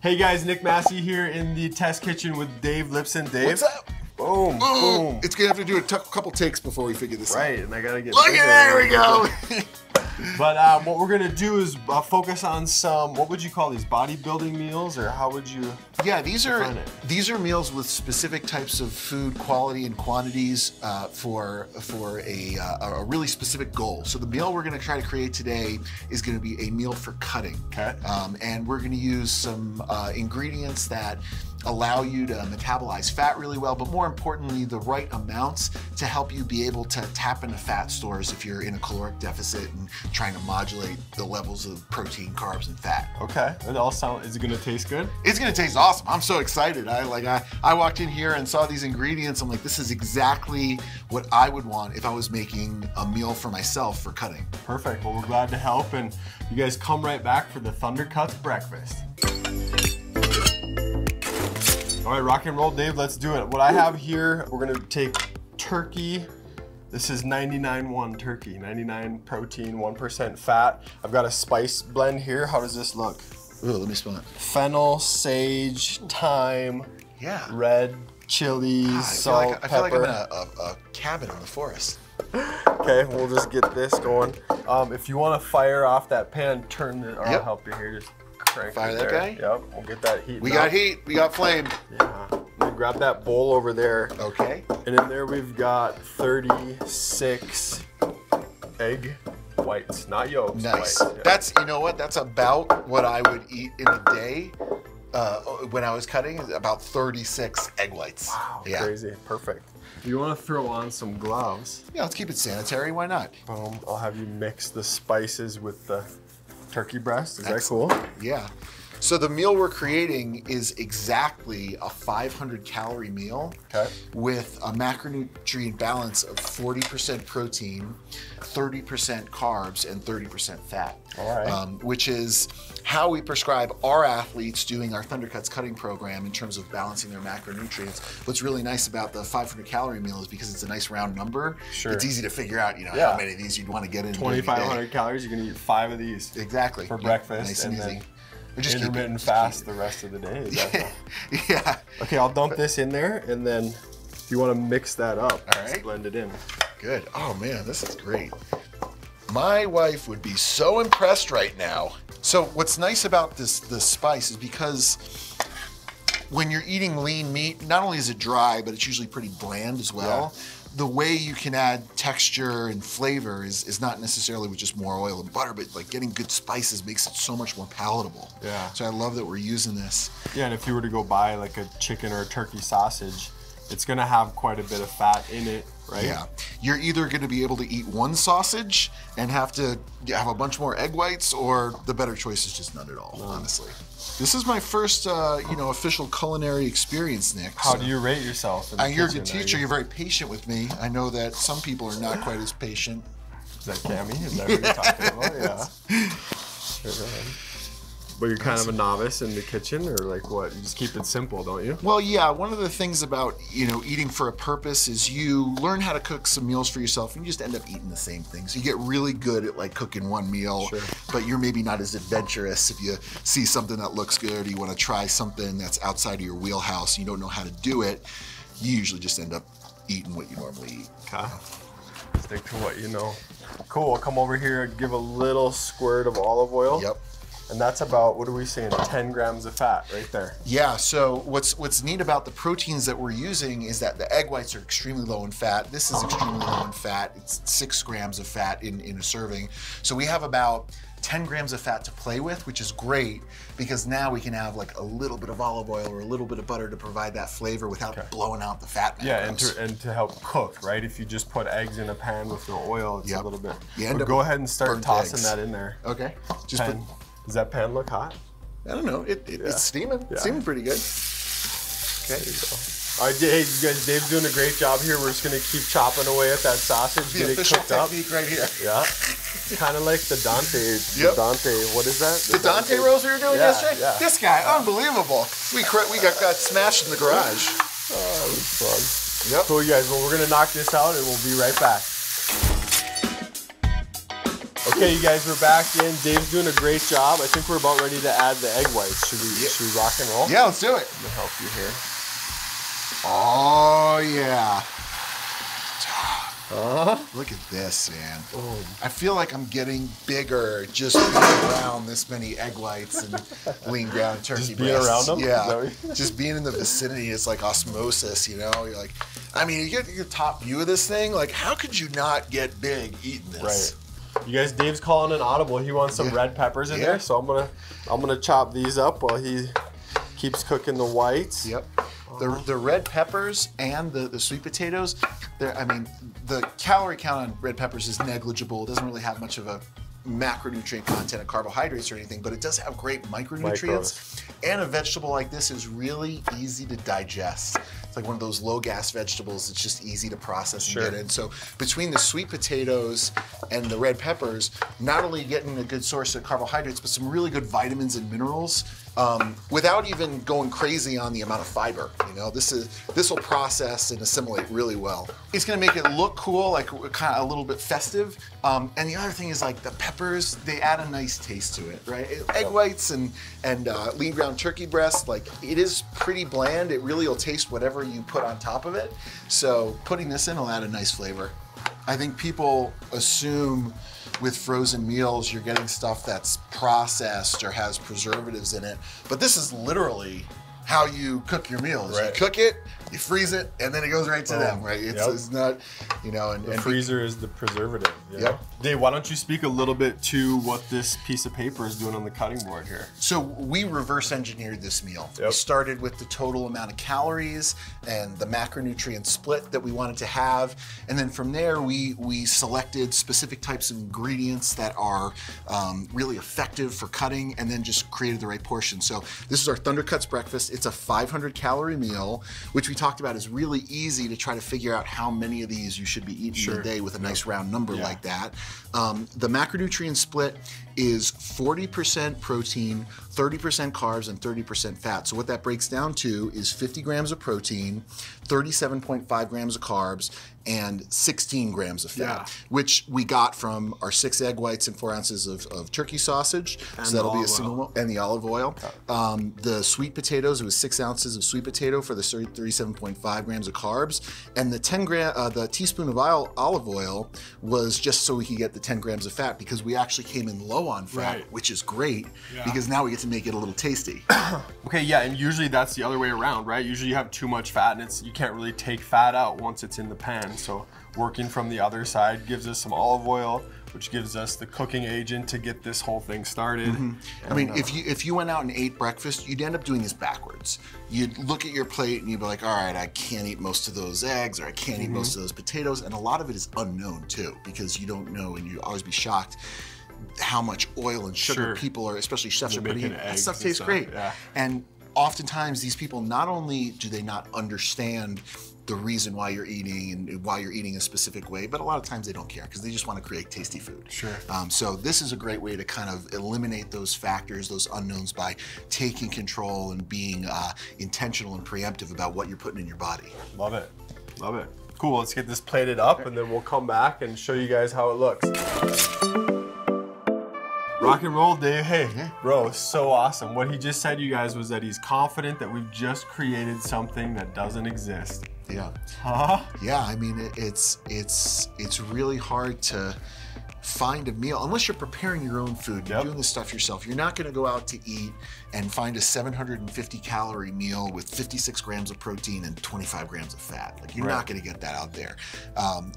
Hey guys, Nick Massey here in the test kitchen with Dave Lipson. Dave. What's up? Boom, boom. It's gonna have to do a couple takes before we figure this out. Right, and I gotta get Look at there we go. But what we're gonna do is focus on some, what would you call these, bodybuilding meals, or how would you? Yeah, these are meals with specific types of food quality and quantities for a really specific goal. So the meal we're gonna try to create today is gonna be a meal for cutting. Okay. And we're gonna use some ingredients that allow you to metabolize fat really well, but more importantly, the right amounts to help you be able to tap into fat stores if you're in a caloric deficit and trying to modulate the levels of protein, carbs, and fat. Okay, it all sound, is it gonna taste good? It's gonna taste awesome. I'm so excited. I walked in here and saw these ingredients. I'm like, this is exactly what I would want if I was making a meal for myself for cutting. Perfect, well, we're glad to help, and you guys come right back for the Cutz breakfast. All right, rock and roll, Dave, let's do it. What I have here, we're gonna take turkey. This is 99.1 turkey, 99 protein, 1% fat. I've got a spice blend here. How does this look? Ooh, let me smell it. Fennel, sage, thyme, yeah, red chilies, salt, I feel like I'm in pepper. a cabin in the forest. Okay, we'll just get this going. If you wanna fire off that pan, turn it, or I'll help you here, just crank Fire it that there. guy? Yep, we'll get that heat. We got heat, we got flame. Yeah, then grab that bowl over there. Okay. And in there we've got 36 egg whites, not yolks. Nice. Whites. Yeah. That's, you know what, that's about what I would eat in a day when I was cutting, about 36 egg whites. Wow, yeah. Crazy, perfect. You want to throw on some gloves? Yeah, let's keep it sanitary, why not? Boom, I'll have you mix the spices with the turkey breast. Is that Excellent. cool? Yeah. So the meal we're creating is exactly a 500 calorie meal with a macronutrient balance of 40% protein, 30% carbs, and 30% fat. All right. Which is how we prescribe our athletes doing our Cutz cutting program in terms of balancing their macronutrients. What's really nice about the 500 calorie meal is because it's a nice round number. Sure. It's easy to figure out, how many of these you'd want to get in. 2,500 calories, you're gonna eat 5 of these. Exactly. For breakfast, nice and easy. then Just intermittent fast the rest of the day. Is that yeah. Okay, I'll dump this in there, and then if you want to mix that up, all right, just blend it in. Good. Oh man, this is great. My wife would be so impressed right now. So what's nice about this spice is because when you're eating lean meat, not only is it dry, but it's usually pretty bland as well. Yeah. The way you can add texture and flavor is not necessarily with just more oil and butter, but like getting good spices makes it so much more palatable. Yeah. So I love that we're using this. Yeah, and if you were to go buy like a chicken or a turkey sausage, it's gonna have quite a bit of fat in it, right? Yeah. You're either gonna be able to eat one sausage and have to have a bunch more egg whites, or the better choice is just none at all, honestly. This is my first, official culinary experience, Nick. How do you rate yourself? You're a good teacher. You're very patient with me. I know that some people are not quite as patient. Is that Cammy? Is that what you're talking about? Yeah. But you're kind of a novice in the kitchen, or like what? You just keep it simple, don't you? Well, yeah. One of the things about eating for a purpose is you learn how to cook some meals for yourself, and you just end up eating the same things. You get really good at like cooking one meal, but you're maybe not as adventurous if you see something that looks good, or you want to try something that's outside of your wheelhouse, and you don't know how to do it. You usually just end up eating what you normally eat. Okay. Stick to what you know. Cool. I'll come over here and give a little squirt of olive oil. Yep. And that's about, what are we saying, 10 grams of fat right there. Yeah, so what's neat about the proteins that we're using is that the egg whites are extremely low in fat. This is extremely low in fat. It's 6 grams of fat in a serving. So we have about 10 grams of fat to play with, which is great, because now we can have like a little bit of olive oil or a little bit of butter to provide that flavor without blowing out the fat macros. Yeah, and to help cook, right? If you just put eggs in a pan with no oil, it's a little bit. But go ahead and start tossing that in there. Okay. Does that pan look hot? I don't know. It's steaming. It's steaming pretty good. Okay. There you go. All right, hey, you guys, Dave's doing a great job here. We're just gonna keep chopping away at that sausage, get it cooked up. Technique right here. Yeah. Kind of like the Dante. What is that? The Dante rolls we were doing yesterday? Yeah. This guy, unbelievable. We got smashed in the garage. Oh, that was fun. Yep. Cool, you guys. Well, we're gonna knock this out, and we'll be right back. Okay, you guys, we're back in. Dave's doing a great job. I think we're about ready to add the egg whites. Should we rock and roll? Yeah, let's do it. I'm gonna help you here. Oh, yeah. Look at this, man. Oh. I feel like I'm getting bigger just being around this many egg whites and lean ground turkey Just being breasts. around them? Yeah, just being in the vicinity is like osmosis, you know? You're like, I mean, you get your top view of this thing, like how could you not get big eating this? Right. You guys, Dave's calling an audible. He wants some red peppers in there, so I'm gonna chop these up while he keeps cooking the whites. Yep. The red peppers and the sweet potatoes, I mean, the calorie count on red peppers is negligible. It doesn't really have much of a macronutrient content of carbohydrates or anything, but it does have great micronutrients. And a vegetable like this is really easy to digest. It's like one of those low gas vegetables. It's just easy to process and get in. So between the sweet potatoes and the red peppers, not only getting a good source of carbohydrates, but some really good vitamins and minerals. Without even going crazy on the amount of fiber, you know, this will process and assimilate really well. It's gonna make it look cool, like kind of a little bit festive. And the other thing is like the peppers, they add a nice taste to it, right? Egg whites and lean ground turkey breast, like it is pretty bland. It really will taste whatever you put on top of it. So putting this in will add a nice flavor. I think people assume with frozen meals, you're getting stuff that's processed or has preservatives in it. But this is literally how you cook your meals. Right. You cook it, you freeze it, and then it goes right to them, right? It's not, you know. And the freezer is the preservative. Yep. Dave, why don't you speak a little bit to what this piece of paper is doing on the cutting board here? So we reverse engineered this meal. We started with the total amount of calories and the macronutrient split that we wanted to have. And then from there, we selected specific types of ingredients that are really effective for cutting and then just created the right portion. So this is our Thunder Cutz breakfast. It's a 500 calorie meal, which we talked about is really easy to try to figure out how many of these you should be eating a day with a nice round number like that. The macronutrient split is 40% protein, 30% carbs, and 30% fat. So what that breaks down to is 50 grams of protein, 37.5 grams of carbs, and 16 grams of fat, which we got from our 6 egg whites and 4 ounces of turkey sausage. And so that'll be a single, and the olive oil. The sweet potatoes, it was 6 ounces of sweet potato for the 37.5 grams of carbs. And the teaspoon of olive oil was just so we could get the 10 grams of fat, because we actually came in low on fat, which is great, because now we get to make it a little tasty. Okay, yeah, and usually that's the other way around, right? Usually you have too much fat and you can't really take fat out once it's in the pan. So working from the other side gives us some olive oil, which gives us the cooking agent to get this whole thing started. I mean, if you went out and ate breakfast, you'd end up doing this backwards. You'd look at your plate and you'd be like, all right, I can't eat most of those eggs, or I can't eat most of those potatoes. And a lot of it is unknown too, because you don't know, and you always be shocked how much oil and sugar people are, especially chefs, are putting in. That stuff tastes great. And oftentimes these people, not only do they not understand the reason why you're eating and why you're eating a specific way, but a lot of times they don't care because they just want to create tasty food. So this is a great way to kind of eliminate those factors, those unknowns, by taking control and being intentional and preemptive about what you're putting in your body. Love it, love it. Cool, let's get this plated up and then we'll come back and show you guys how it looks. Rock and roll, Dave. Hey, bro, so awesome. What he just said, you guys, was that he's confident that we've just created something that doesn't exist. Yeah. Yeah, I mean, it's really hard to find a meal, unless you're preparing your own food, you're doing this stuff yourself. You're not gonna go out to eat and find a 750 calorie meal with 56 grams of protein and 25 grams of fat. Like, you're not gonna get that out there.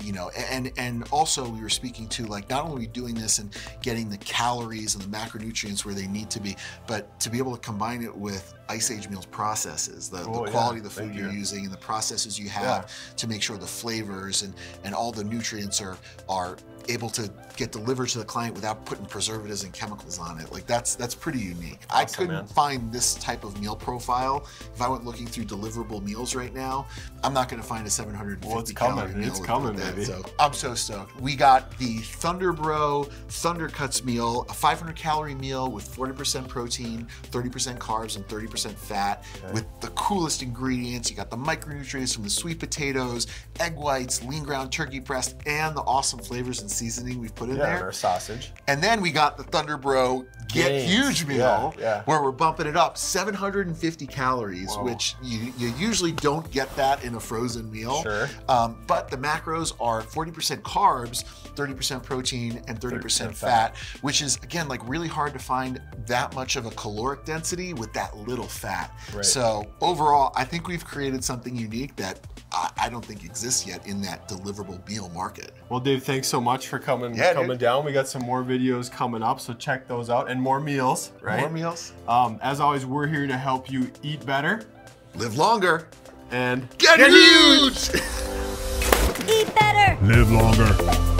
You know, and also we were speaking to, like, not only are we doing this and getting the calories and the macronutrients where they need to be, but to be able to combine it with Ice Age Meals processes, the quality of the food you're using and the processes you have to make sure the flavors and all the nutrients are able to get delivered to the client without putting preservatives and chemicals on it. Like, that's pretty unique. Awesome, I couldn't find this type of meal profile. If I went looking through deliverable meals right now, I'm not gonna find a 750 calorie meal. It's coming, baby. So I'm so stoked. We got the ThunderBro Thunder Cutz meal, a 500 calorie meal with 40% protein, 30% carbs, and 30% fat, with the coolest ingredients. You got the micronutrients from the sweet potatoes, egg whites, lean ground turkey breast, and the awesome flavors and seasoning we've put in and there. our sausage. And then we got the ThunderBro Get Gainz. Huge meal, Yeah. where we're bumping it up 750 calories, Whoa. which you usually don't get that in a frozen meal. Sure. But the macros are 40% carbs, 30% protein, and 30% fat, which is, again, like really hard to find that much of a caloric density with that little fat. Right. So overall, I think we've created something unique that I don't think exists yet in that deliverable meal market. Well, Dave, thanks so much for coming down. We got some more videos coming up, so check those out, and more meals, right? More meals. As always, we're here to help you eat better, Live longer, and get huge! Eat better! Live longer.